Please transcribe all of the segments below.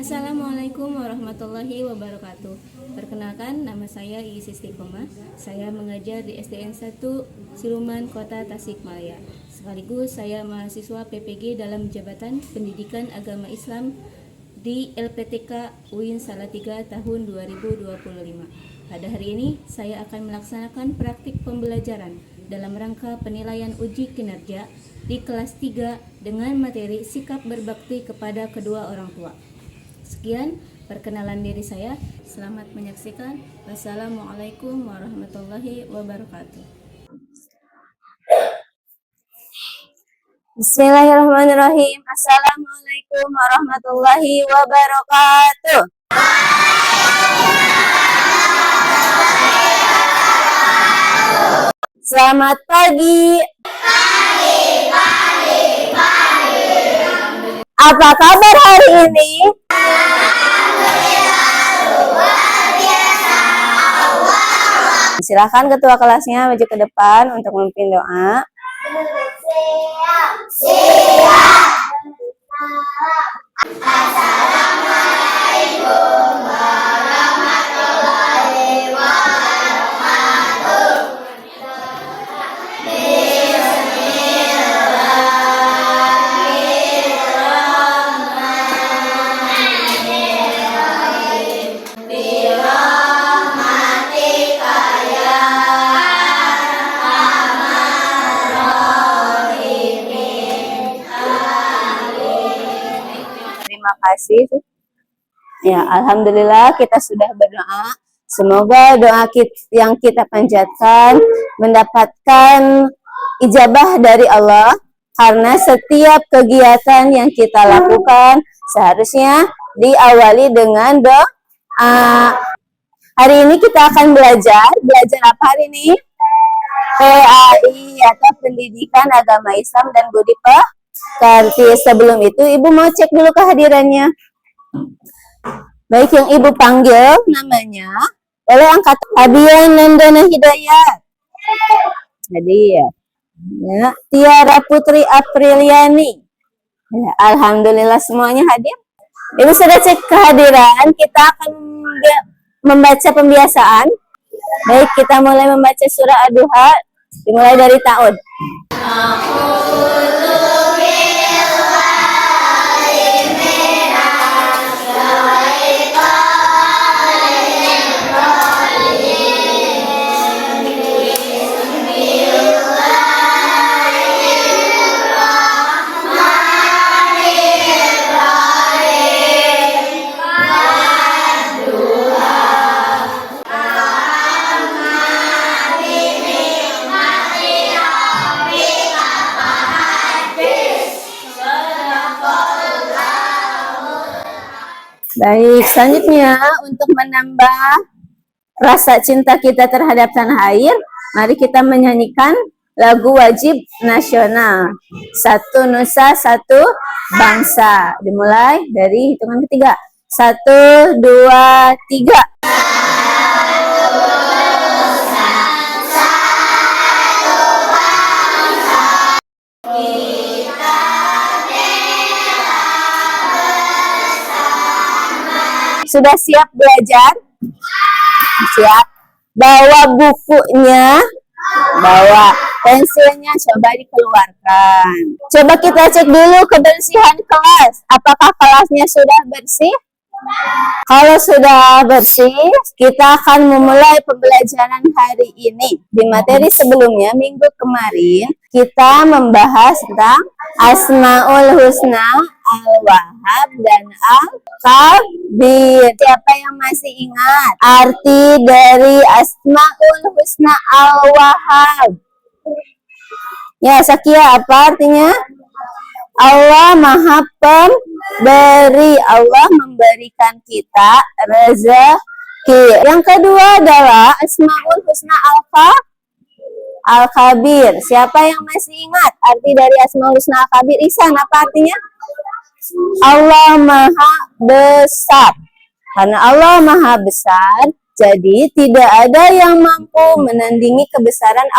Assalamualaikum warahmatullahi wabarakatuh. Perkenalkan, nama saya Iis Istiqomah. Saya mengajar di SDN 1 Siluman, Kota Tasikmalaya. Sekaligus saya mahasiswa PPG dalam Jabatan Pendidikan Agama Islam di LPTK UIN Salatiga tahun 2025. Pada hari ini, saya akan melaksanakan praktik pembelajaran dalam rangka penilaian uji kinerja di kelas 3 dengan materi sikap berbakti kepada kedua orang tua. Sekian perkenalan diri saya. Selamat menyaksikan. Wassalamualaikum warahmatullahi wabarakatuh. Bismillahirrahmanirrahim. Assalamualaikum warahmatullahi wabarakatuh. Selamat pagi. Apa kabar hari ini? Silakan ketua kelasnya maju ke depan untuk memimpin doa. Terima kasih. Ya, alhamdulillah kita sudah berdoa. Semoga doa yang kita panjatkan mendapatkan ijabah dari Allah, karena setiap kegiatan yang kita lakukan seharusnya diawali dengan doa. Hari ini kita akan belajar apa hari ini? PAI atau Pendidikan Agama Islam dan Budi Pekerti. Sebelum itu Ibu mau cek dulu kehadirannya. Baik, yang Ibu panggil namanya oleh angkat Abian Nandana Hidayat. Jadi ya, Tiara Putri Apriliani. Ya, alhamdulillah semuanya hadir. Ibu sudah cek kehadiran. Kita akan membaca pembiasaan. Baik, kita mulai membaca surah Ad-Duha. Dimulai dari ta'ud. Baik, selanjutnya untuk menambah rasa cinta kita terhadap tanah air, mari kita menyanyikan lagu wajib nasional. Satu Nusa, Satu Bangsa. Dimulai dari hitungan ketiga. 1, 2, 3. Sudah siap belajar? Siap. Bawa bukunya, bawa pensilnya, coba dikeluarkan. Coba kita cek dulu kebersihan kelas. Apakah kelasnya sudah bersih? Kalau sudah bersih, kita akan memulai pembelajaran hari ini. Di materi sebelumnya, minggu kemarin, kita membahas tentang Asmaul Husna, Al-Wahhab, dan Al-Kabir. Siapa yang masih ingat arti dari Asmaul Husna Al-Wahhab? Ya, Sakia, apa artinya? Allah Maha Pemberi. Allah memberikan kita rezeki. Yang kedua adalah Asmaul Husna Al-Kabir. Siapa yang masih ingat arti dari Asmaul Husna Al-Kabir? Ihsan, apa artinya? Allah Maha Besar. Karena Allah Maha Besar, jadi tidak ada yang mampu menandingi kebesaran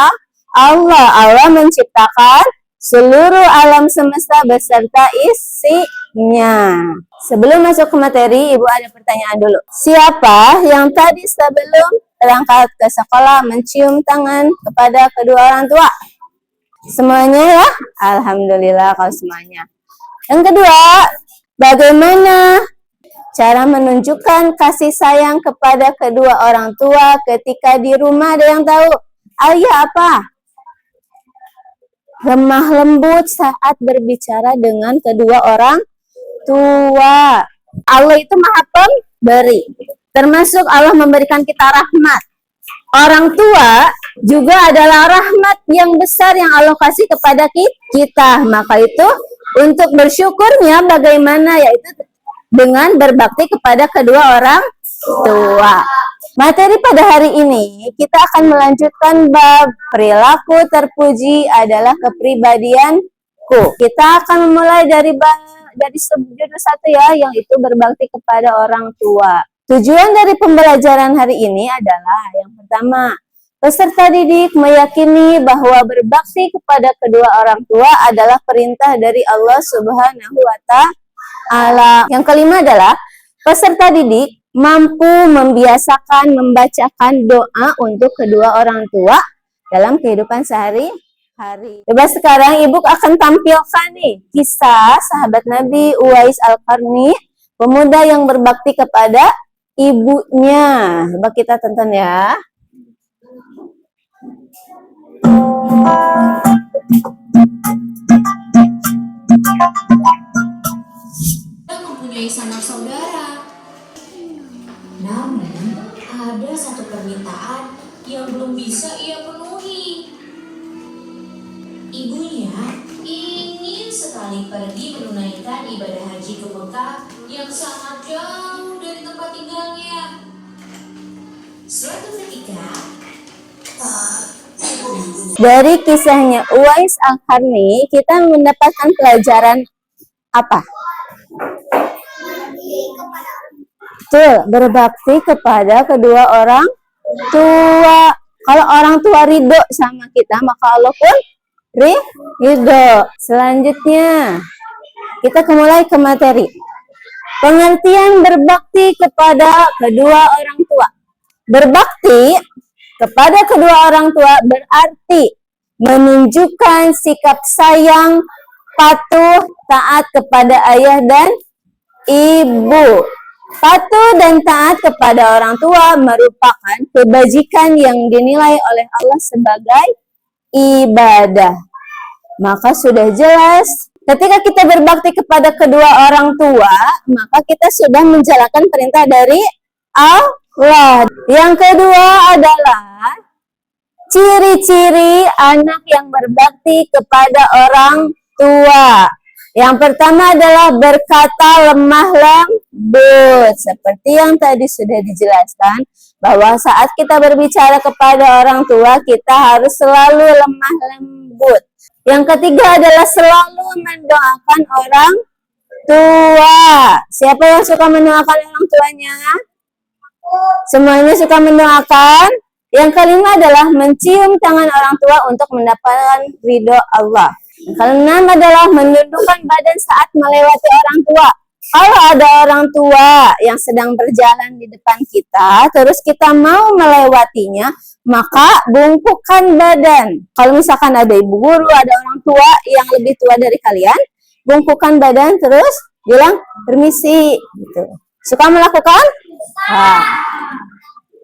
Allah. Allah menciptakan seluruh alam semesta beserta isinya. Sebelum masuk ke materi, Ibu ada pertanyaan dulu. Siapa yang tadi sebelum berangkat ke sekolah mencium tangan kepada kedua orang tua? Semuanya ya? Alhamdulillah kalau semuanya. Yang kedua, bagaimana cara menunjukkan kasih sayang kepada kedua orang tua ketika di rumah? Ada yang tahu? Ayah apa? Lemah lembut saat berbicara dengan kedua orang tua. Allah itu maha pemberi. Termasuk Allah memberikan kita rahmat. Orang tua juga adalah rahmat yang besar yang Allah kasih kepada kita. Maka itu untuk bersyukurnya bagaimana, yaitu dengan berbakti kepada kedua orang tua. Materi pada hari ini kita akan melanjutkan bab perilaku terpuji adalah kepribadianku. Kita akan memulai dari judul 1 ya, yang itu berbakti kepada orang tua. Tujuan dari pembelajaran hari ini adalah yang pertama, peserta didik meyakini bahwa berbakti kepada kedua orang tua adalah perintah dari Allah Subhanahu wa Ta'ala. Yang kelima adalah peserta didik mampu membiasakan membacakan doa untuk kedua orang tua dalam kehidupan sehari-hari. Coba sekarang Ibu akan tampilkan nih kisah sahabat Nabi Uwais Al-Qarni, pemuda yang berbakti kepada ibunya. Coba kita tonton ya. Mempunyai sanak saudara. Namun, ada satu permintaan yang belum bisa ia penuhi. Ibunya ingin sekali pergi menunaikan ibadah haji ke Mekah yang sangat jauh dari tempat tinggalnya. Suatu ketika, Dari kisahnya Uwais Al-Qarni kita mendapatkan pelajaran apa? Betul, berbakti kepada kedua orang tua. Kalau orang tua ridho sama kita, maka Allah pun ridho. Selanjutnya, kita mulai ke materi. Pengertian berbakti kepada kedua orang tua. Berbakti kepada kedua orang tua berarti menunjukkan sikap sayang, patuh, taat kepada ayah dan ibu. Patuh dan taat kepada orang tua merupakan kebajikan yang dinilai oleh Allah sebagai ibadah. Maka sudah jelas, ketika kita berbakti kepada kedua orang tua, maka kita sudah menjalankan perintah dari Allah. Yang kedua adalah ciri-ciri anak yang berbakti kepada orang tua. Yang pertama adalah berkata lemah lembut. Seperti yang tadi sudah dijelaskan, bahwa saat kita berbicara kepada orang tua, kita harus selalu lemah lembut. Yang ketiga adalah selalu mendoakan orang tua. Siapa yang suka mendoakan orang tuanya? Semuanya suka mendoakan. Yang kelima adalah mencium tangan orang tua untuk mendapatkan ridho Allah. Yang keenam adalah menundukkan badan saat melewati orang tua. Kalau ada orang tua yang sedang berjalan di depan kita, terus kita mau melewatinya, maka bungkukkan badan. Kalau misalkan ada ibu guru, ada orang tua yang lebih tua dari kalian, bungkukkan badan terus bilang permisi. Gitu. Suka melakukan? Nah.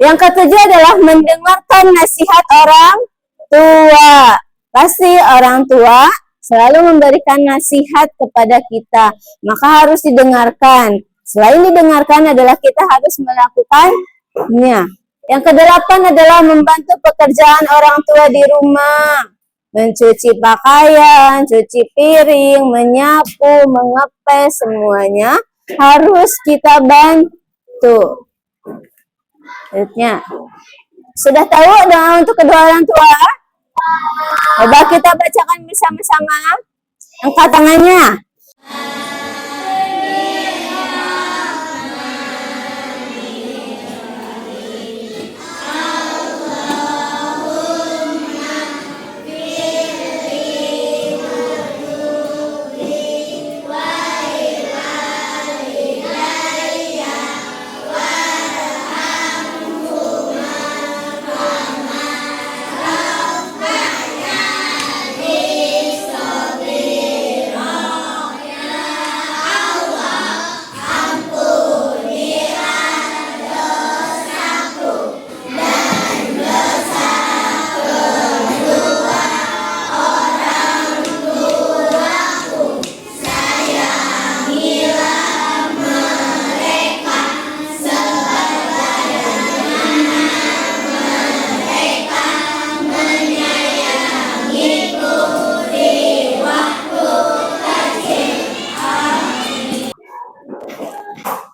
Yang ketujuh adalah mendengarkan nasihat orang tua. Pasti orang tua selalu memberikan nasihat kepada kita, maka harus didengarkan. Selain didengarkan adalah kita harus melakukannya. Yang kedelapan adalah membantu pekerjaan orang tua di rumah. Mencuci pakaian, cuci piring, menyapu, mengepel, semuanya harus kita bantu. Selanjutnya, sudah tahu doa untuk kedua orang tua? Coba kita bacakan bersama-sama. Angkat tangannya.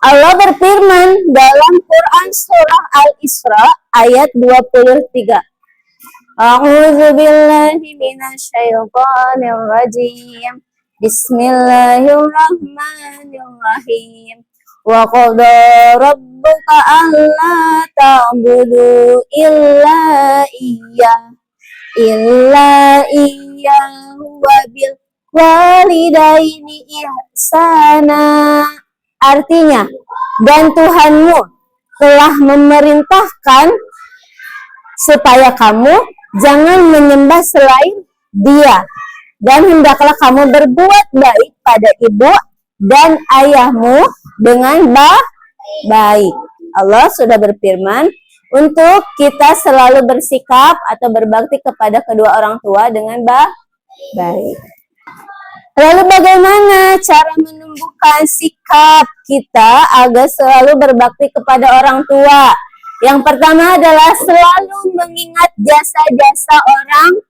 Allah berfirman dalam Quran surah Al-Isra ayat 23. A'udzu billahi minasyaitonir rajim. Bismillahirrahmanirrahim. Wa qada rabbuka alla ta'budu illa iyyahu wa bil walidaini ihsana. Artinya, dan Tuhanmu telah memerintahkan supaya kamu jangan menyembah selain Dia, dan hendaklah kamu berbuat baik pada ibu dan ayahmu dengan baik. Allah sudah berfirman untuk kita selalu bersikap atau berbakti kepada kedua orang tua dengan baik. Lalu bagaimana cara menumbuhkan sikap kita agar selalu berbakti kepada orang tua? Yang pertama adalah selalu mengingat jasa-jasa orang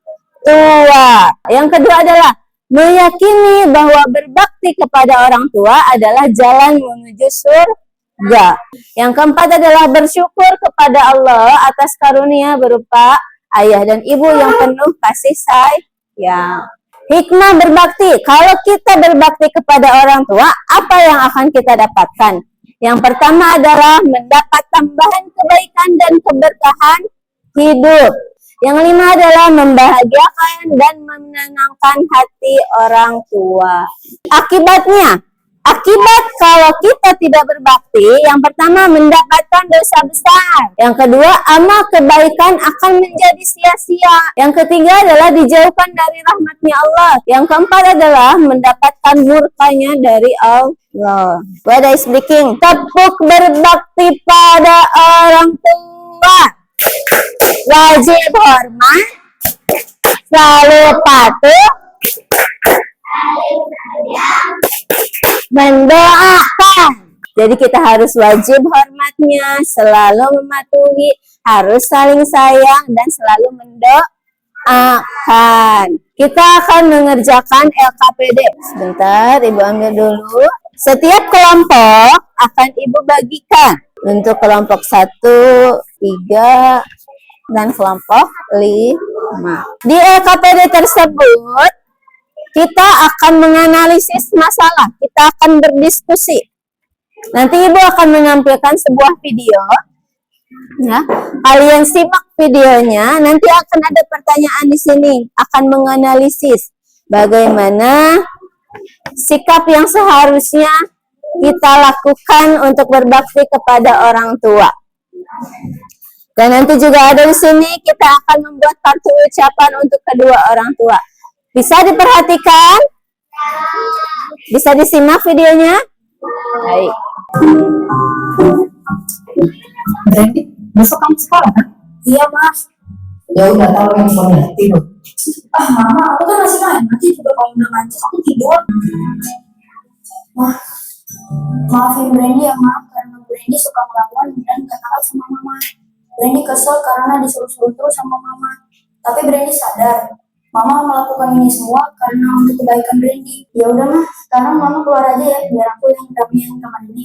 tua. Yang kedua adalah meyakini bahwa berbakti kepada orang tua adalah jalan menuju surga. Yang keempat adalah bersyukur kepada Allah atas karunia berupa ayah dan ibu yang penuh kasih sayang. Hikmah berbakti. Kalau kita berbakti kepada orang tua, apa yang akan kita dapatkan? Yang pertama adalah mendapat tambahan kebaikan dan keberkahan hidup. Yang kelima adalah membahagiakan dan menenangkan hati orang tua. Akibat kalau kita tidak berbakti, yang pertama mendapatkan dosa besar. Yang kedua, amal kebaikan akan menjadi sia-sia. Yang ketiga adalah dijauhkan dari rahmatnya Allah. Yang keempat adalah mendapatkan murkanya dari Allah. What is speaking? Tepuk berbakti pada orang tua. Wajib hormat, selalu patuh, mendoakan. Jadi kita harus wajib hormatnya, selalu mematuhi, harus saling sayang, dan selalu mendoakan. Kita akan mengerjakan LKPD. Sebentar, Ibu ambil dulu. Setiap kelompok akan Ibu bagikan. Untuk kelompok 1, 3, dan kelompok 5. Di LKPD tersebut, kita akan menganalisis masalah, kita akan berdiskusi. Nanti Ibu akan menampilkan sebuah video, ya. Kalian simak videonya, nanti akan ada pertanyaan di sini, akan menganalisis bagaimana sikap yang seharusnya kita lakukan untuk berbakti kepada orang tua. Dan nanti juga ada di sini kita akan membuat kartu ucapan untuk kedua orang tua. Bisa diperhatikan? Bisa disimak videonya? Baik. Berarti besok kamu sekolah kan? Iya, Mas. Ya udah tahu yang suaminya tidur. Mama, aku kan masih main. Nanti juga kalau udah ngantuk, aku tidur. Maafin Brandy ya, maaf. Karena Brandy suka melawan dan ketawa sama mama. Brandy kesel karena disuruh-suruh terus sama mama. Tapi Brandy sadar, mama melakukan ini semua karena untuk kebaikan Brandy. Ya udah mah, sekarang mama keluar aja ya, biar aku yang rapiin kamar ini.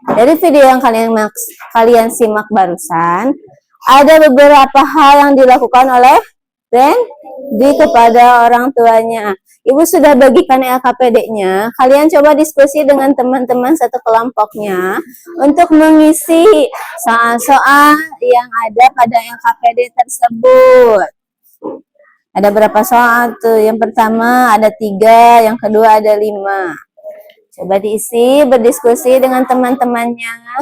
Dari video yang kalian simak barusan, ada beberapa hal yang dilakukan oleh Brandy kepada orang tuanya. Ibu sudah bagikan LKPD-nya. Kalian coba diskusi dengan teman-teman satu kelompoknya untuk mengisi soal-soal yang ada pada LKPD tersebut. Ada berapa soal tuh? Yang pertama ada 3, yang kedua ada 5. Coba diisi, berdiskusi dengan teman-temannya.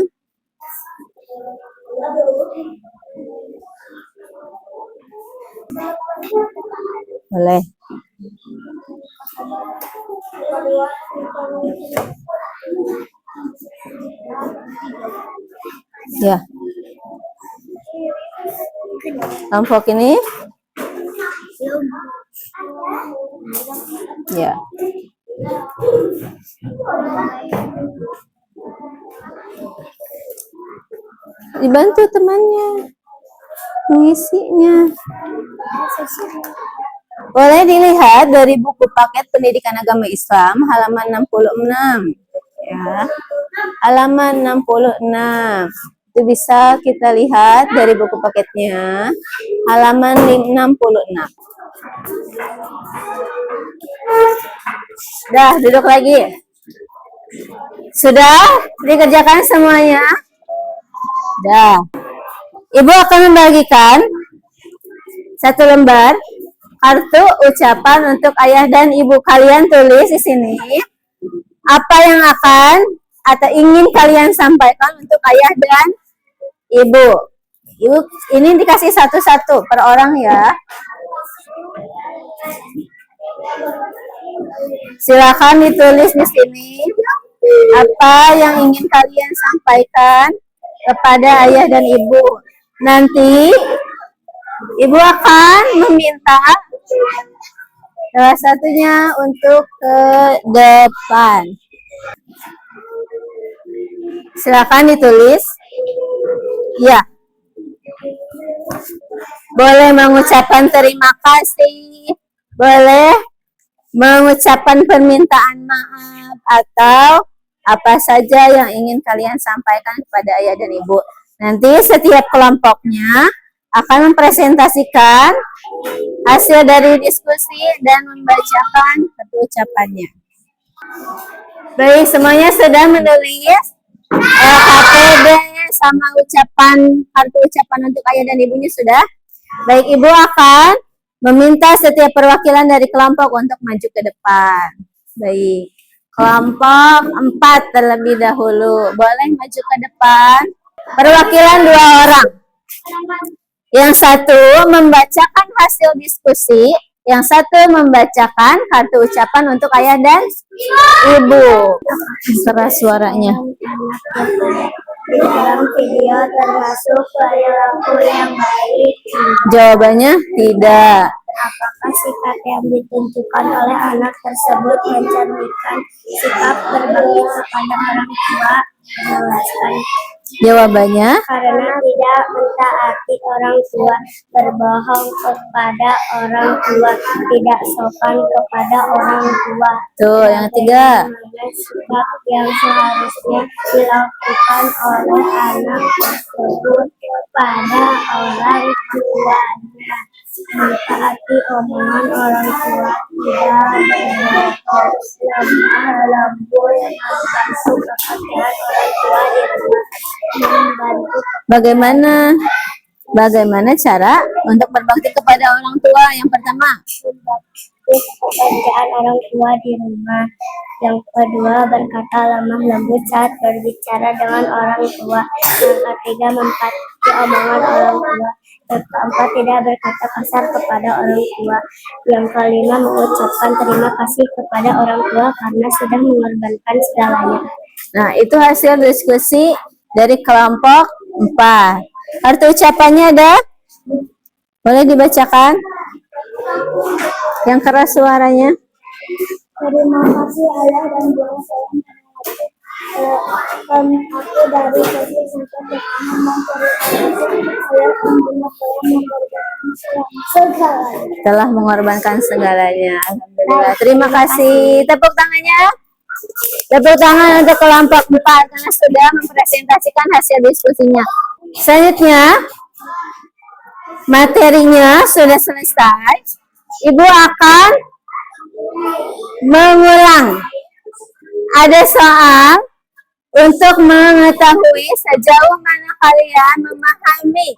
Boleh. Ya. Kelompok ini? Ya. Dibantu temannya mengisinya. Boleh dilihat dari buku paket pendidikan agama Islam halaman 66. ya. Halaman 66. Itu bisa kita lihat dari buku paketnya. Halaman 66. Dah, duduk lagi. Sudah dikerjakan semuanya? Dah. Ibu akan membagikan satu lembar kartu ucapan untuk ayah dan ibu. Kalian tulis di sini apa yang akan atau ingin kalian sampaikan untuk ayah dan ibu. Ibu ini dikasih satu-satu per orang ya. Silakan ditulis di sini apa yang ingin kalian sampaikan kepada ayah dan ibu. Nanti ibu akan meminta salah satunya untuk ke depan. Silakan ditulis. Ya. Boleh mengucapkan terima kasih, boleh mengucapkan permintaan maaf, atau apa saja yang ingin kalian sampaikan kepada ayah dan ibu. Nanti setiap kelompoknya akan mempresentasikan hasil dari diskusi dan membacakan kartu ucapannya. Baik, semuanya sudah menulis KTB sama ucapan kartu ucapan untuk ayah dan ibunya sudah. Baik, ibu akan meminta setiap perwakilan dari kelompok untuk maju ke depan. Baik, kelompok 4 terlebih dahulu. Boleh maju ke depan. Perwakilan 2 orang. Yang satu membacakan hasil diskusi, yang satu membacakan kartu ucapan untuk ayah dan ibu. Keras suaranya. Dalam video termasuk perilaku yang baik. Jawabannya tidak. Apakah sikap yang ditunjukkan oleh anak tersebut mencerminkan sikap berbakti kepada orang tua? Jelaskan. Jawabannya Karena tidak mentaati orang tua, berbohong kepada orang tua, tidak sopan kepada orang tua. tuh yang ketiga. Bagaimana sikap yang seharusnya dilakukan oleh anak tersebut kepada orang tuanya? Mentaati omongan orang tua, tidak lemah lembut, membantu pekerjaan orang tua di rumah, membantu Bagaimana cara untuk berbakti kepada orang tua? Yang pertama, pekerjaan orang tua di rumah. Yang kedua, berkata lemah lembut saat berbicara dengan orang tua. Yang ketiga, mentaati omongan orang tua. Yang keempat, tidak berkata kasar kepada orang tua. Yang kelima, mengucapkan terima kasih kepada orang tua karena sudah mengorbankan segalanya. nah itu hasil diskusi dari kelompok 4. Kartu ucapannya ada? Boleh dibacakan? Yang keras suaranya. Terima kasih ayah dan bunda saya aku dari kecil sampai sekarang memperhatikan ayah dan bunda saya mengorbankan segalanya. Telah mengorbankan segalanya. Alhamdulillah. Terima kasih. Tepuk tangannya. Tepuk tangan untuk kelompok 4 karena sudah mempresentasikan hasil diskusinya. Selanjutnya, materinya sudah selesai. Ibu akan mengulang. Ada soal untuk mengetahui sejauh mana kalian memahami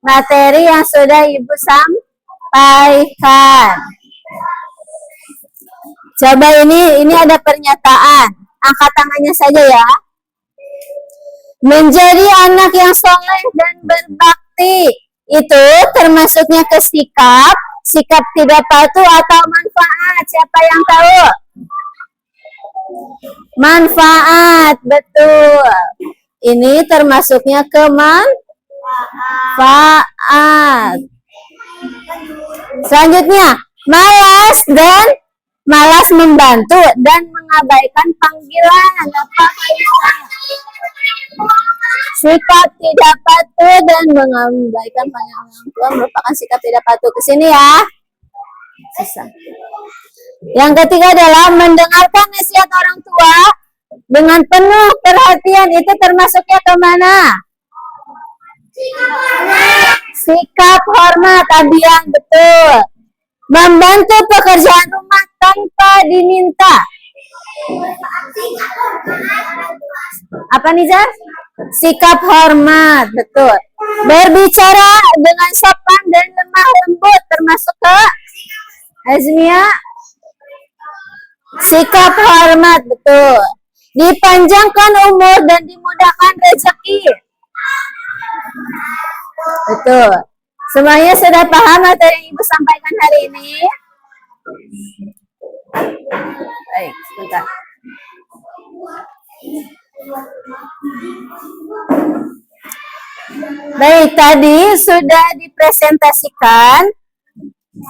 materi yang sudah Ibu sampaikan. Coba ini ada pernyataan. Angkat tangannya saja ya. Menjadi anak yang soleh dan berbakti itu termasuknya ke sikap tidak patuh atau manfaat. Siapa yang tahu? Manfaat, betul. Ini termasuknya ke manfaat. Selanjutnya, malas membantu dan mengabaikan panggilan. Apa sikap tidak patuh dan mengabaikan panggilan orang tua merupakan sikap tidak patuh. Kesini ya. Susah. Yang ketiga adalah mendengarkan nasihat orang tua dengan penuh perhatian itu termasuknya kemana? Sikap hormat, Abian, betul. Membantu pekerjaan rumah tanpa diminta. Apa nih, Zar? Sikap hormat, betul. Berbicara dengan sopan dan lemah lembut termasuk ke Azmia. Sikap hormat, betul. Dipanjangkan umur dan dimudahkan rezeki. Betul. Semuanya sudah paham materi yang Ibu sampaikan hari ini? Baik, sebentar. Baik, tadi sudah dipresentasikan.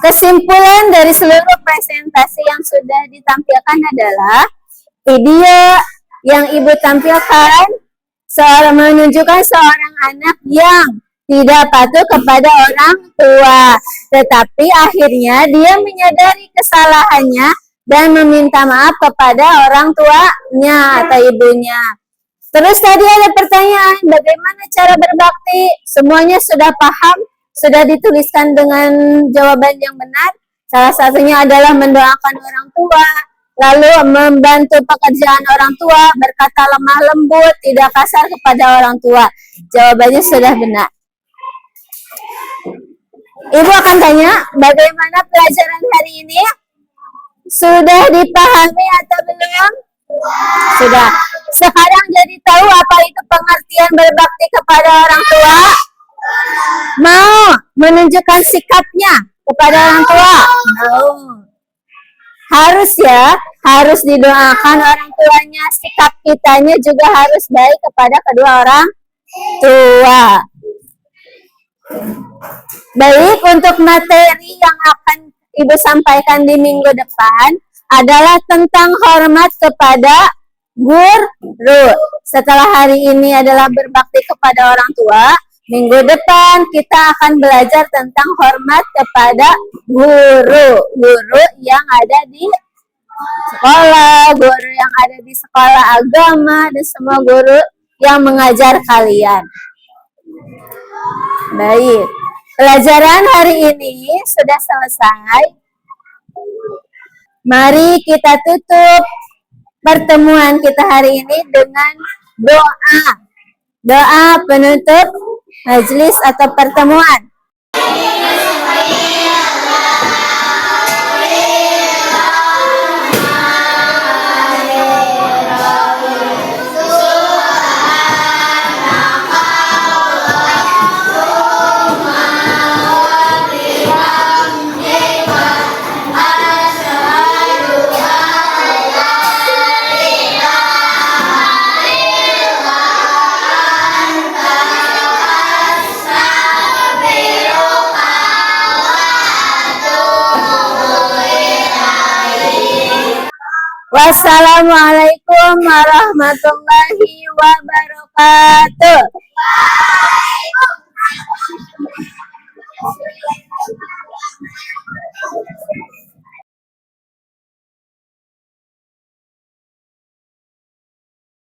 Kesimpulan dari seluruh presentasi yang sudah ditampilkan adalah video yang Ibu tampilkan menunjukkan seorang anak yang tidak patuh kepada orang tua, tetapi akhirnya dia menyadari kesalahannya dan meminta maaf kepada orang tuanya atau ibunya. Terus tadi ada pertanyaan, bagaimana cara berbakti? Semuanya sudah paham, sudah dituliskan dengan jawaban yang benar. Salah satunya adalah mendoakan orang tua, lalu membantu pekerjaan orang tua, berkata lemah lembut, tidak kasar kepada orang tua. Jawabannya sudah benar. Ibu akan tanya, bagaimana pelajaran hari ini? Sudah dipahami atau belum? Sudah. Sekarang jadi tahu apa itu pengertian berbakti kepada orang tua? Mau menunjukkan sikapnya kepada orang tua? Mau. Harus ya, harus didoakan orang tuanya. Sikap kitanya juga harus baik kepada kedua orang tua. Baik, untuk materi yang akan Ibu sampaikan di minggu depan adalah tentang hormat kepada guru. Setelah hari ini adalah berbakti kepada orang tua, minggu depan kita akan belajar tentang hormat kepada guru yang ada di sekolah, guru yang ada di sekolah agama, dan semua guru yang mengajar kalian. Baik, pelajaran hari ini sudah selesai. Mari kita tutup pertemuan kita hari ini dengan doa. Doa penutup majelis atau pertemuan. Wassalamualaikum warahmatullahi wabarakatuh.